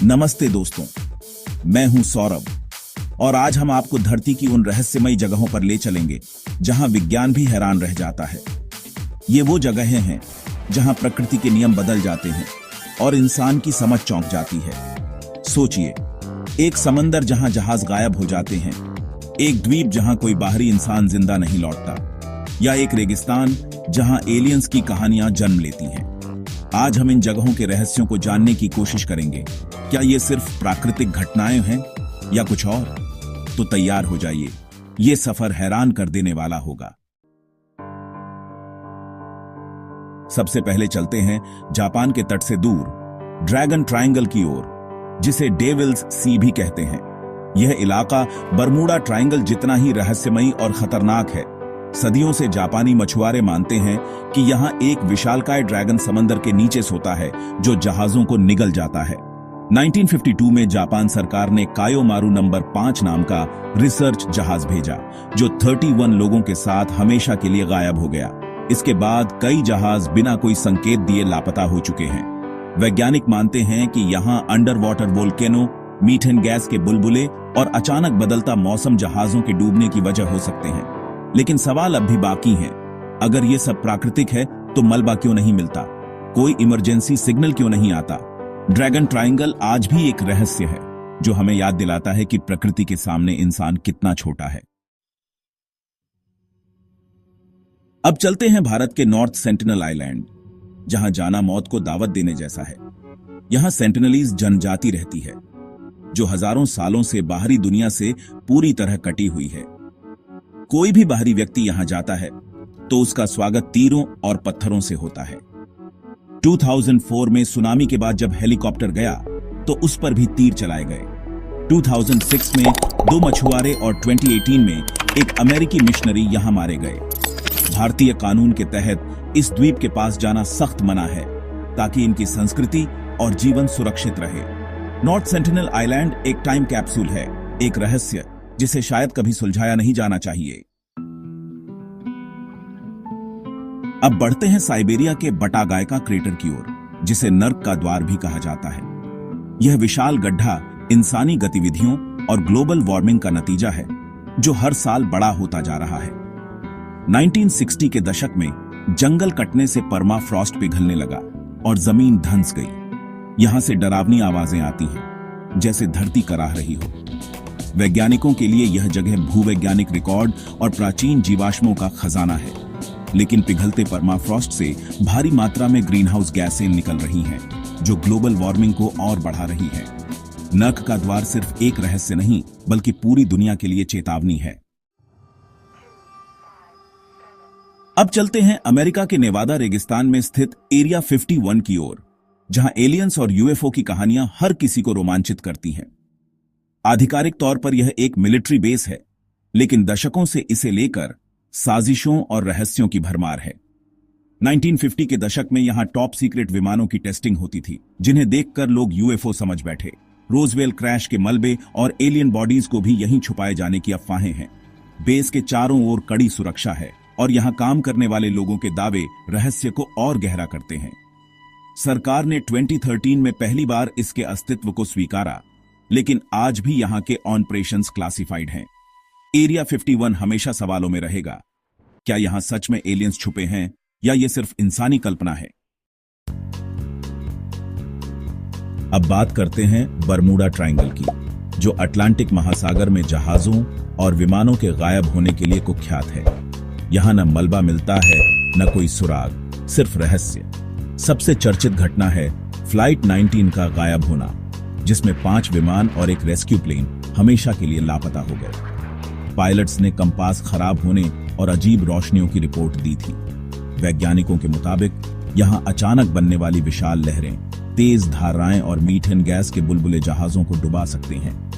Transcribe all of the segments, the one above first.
नमस्ते दोस्तों, मैं हूं सौरभ और आज हम आपको धरती की उन रहस्यमयी जगहों पर ले चलेंगे जहां विज्ञान भी हैरान रह जाता है। ये वो जगहें हैं जहां प्रकृति के नियम बदल जाते हैं और इंसान की समझ चौंक जाती है। सोचिए, एक समंदर जहां जहाज गायब हो जाते हैं, एक द्वीप जहां कोई बाहरी इंसान जिंदा नहीं लौटता, या एक रेगिस्तान जहां एलियंस की कहानियां जन्म लेती हैं। आज हम इन जगहों के रहस्यों को जानने की कोशिश करेंगे। क्या ये सिर्फ प्राकृतिक घटनाएं हैं या कुछ और? तो तैयार हो जाइए, ये सफर हैरान कर देने वाला होगा। सबसे पहले चलते हैं जापान के तट से दूर ड्रैगन ट्रायंगल की ओर, जिसे डेविल्स सी भी कहते हैं। यह इलाका बरमूडा ट्रायंगल जितना ही रहस्यमयी और खतरनाक है। सदियों से जापानी मछुआरे मानते हैं कि यहां एक विशालकाय ड्रैगन समंदर के नीचे सोता है जो जहाजों को निगल जाता है। 1952 में जापान सरकार ने कायोमारू नंबर 5 नाम का रिसर्च जहाज भेजा, जो 31 लोगों के साथ हमेशा के लिए गायब हो गया। इसके बाद कई जहाज बिना कोई संकेत दिए लापता हो चुके हैं। वैज्ञानिक मानते हैं कि यहां under water volcano, methane gas के बुलबुले और अचानक बदलता मौसम जहाजों के डूबने की वजह हो सकते हैं। लेकिन सवाल अब भी बाकी है, अगर ये सब प्राकृतिक है तो मलबा क्यों नहीं मिलता? कोई इमरजेंसी सिग्नल क्यों नहीं आता? ड्रैगन ट्रायंगल आज भी एक रहस्य है जो हमें याद दिलाता है कि प्रकृति के सामने इंसान कितना छोटा है। अब चलते हैं भारत के नॉर्थ सेंटिनल आइलैंड, जहां जाना मौत को दावत देने जैसा है। यहां सेंटिनलीज जनजाति रहती है जो हजारों सालों से बाहरी दुनिया से पूरी तरह कटी हुई है। कोई भी बाहरी व्यक्ति यहां जाता है तो उसका स्वागत तीरों और पत्थरों से होता है। 2004 में सुनामी के बाद जब हेलीकॉप्टर गया तो उस पर भी तीर चलाए गए। 2006 में 2 मछुआरे और 2018 में एक अमेरिकी मिशनरी यहां मारे गए। भारतीय कानून के तहत इस द्वीप के पास जाना सख्त मना है ताकि इनकी संस्कृति और जीवन सुरक्षित रहे। नॉर्थ सेंटिनल आइलैंड एक टाइम कैप्सूल है, एक रहस्य जिसे शायद कभी सुलझाया नहीं जाना चाहिए। अब बढ़ते हैं साइबेरिया के बटागायका क्रेटर की ओर, जिसे नर्क का द्वार भी कहा जाता है। यह विशाल गड्ढा इंसानी गतिविधियों और ग्लोबल वार्मिंग का नतीजा है जो हर साल बड़ा होता जा रहा है। 1960 के दशक में जंगल कटने से परमाफ्रॉस्ट पिघलने लगा और जमीन धंस गई। यहां से डरावनी आवाजें आती हैं, जैसे धरती कराह रही हो। वैज्ञानिकों के लिए यह जगह भूवैज्ञानिक रिकॉर्ड और प्राचीन जीवाश्मों का खजाना है। लेकिन पिघलते परमाफ्रॉस्ट से भारी मात्रा में ग्रीनहाउस गैसें निकल रही हैं, जो ग्लोबल वार्मिंग को और बढ़ा रही है। नर्क का द्वार सिर्फ एक रहस्य नहीं, बल्कि पूरी दुनिया के लिए चेतावनी है। अब चलते हैं अमेरिका के नेवादा रेगिस्तान में स्थित एरिया 51 की ओर, जहां एलियंस और यूएफओ की कहानियां हर किसी को रोमांचित करती हैं। आधिकारिक तौर पर यह एक मिलिट्री बेस है, लेकिन दशकों से इसे लेकर साजिशों और रहस्यों की भरमार है। 1950 के दशक में यहां टॉप सीक्रेट विमानों की टेस्टिंग होती थी, जिन्हें देखकर लोग यूएफओ समझ बैठे। रोजवेल क्रैश के मलबे और एलियन बॉडीज को भी यहीं छुपाए जाने की अफवाहें हैं। बेस के चारों ओर कड़ी सुरक्षा है और यहां काम करने वाले लोगों के दावे रहस्य को और गहरा करते हैं। सरकार ने 2013 में पहली बार इसके अस्तित्व को स्वीकारा, लेकिन आज भी यहां के ऑपरेशंस क्लासिफाइड हैं। एरिया 51 हमेशा सवालों में रहेगा। क्या यहां सच में एलियंस छुपे हैं या ये सिर्फ इंसानी कल्पना है? अब बात करते हैं बरमूडा ट्रायंगल की, जो अटलांटिक महासागर में जहाजों और विमानों के गायब होने के लिए कुख्यात है। यहां न मलबा मिलता है, न कोई सुराग, सिर्फ रहस्य। सबसे चर्चित घटना है फ्लाइट 19 का गायब होना, जिसमें 5 विमान और एक रेस्क्यू प्लेन हमेशा के लिए लापता हो गए। पायलट्स ने कंपास खराब होने और अजीब रोशनियों की रिपोर्ट दी थी। वैज्ञानिकों के मुताबिक यहां अचानक बनने वाली विशाल लहरें, तेज धाराएं और मीथेन गैस के बुलबुले जहाजों को डुबा सकते हैं।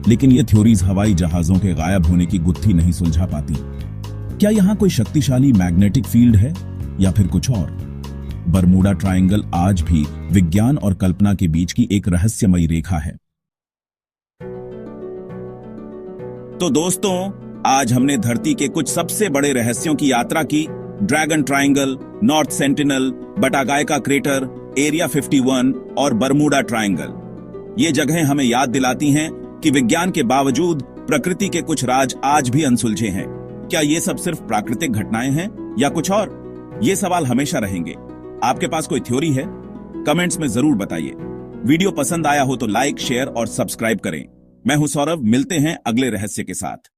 लेकिन ये थ्योरीज हवाई जहाजों के गायब होने की गुत्थी नहीं सुलझा पाती। क्या यहां कोई शक्तिशाली मैग्नेटिक फील्ड है या फिर कुछ और? बरमूडा ट्रायंगल आज भी विज्ञान और कल्पना के बीच की एक रहस्यमयी रेखा है। तो दोस्तों, आज हमने धरती के कुछ सबसे बड़े रहस्यों की यात्रा की। Dragon Triangle, North Sentinel, Batagaika crater, area 51 और बरमूडा ट्रायंगल। ये जगहें हमें याद दिलाती हैं कि विज्ञान के बावजूद प्रकृति के कुछ राज आज भी अनसुलझे हैं। क्या ये सब सिर्फ प्राकृतिक घटनाएं हैं या कुछ और? ये सवाल हमेशा रहेंगे। आपके पास कोई थ्योरी है? कमेंट्स में जरूर बताइए। वीडियो पसंद आया हो तो लाइक, शेयर और सब्सक्राइब करें। मैं हूं सौरभ, मिलते हैं अगले रहस्य के साथ।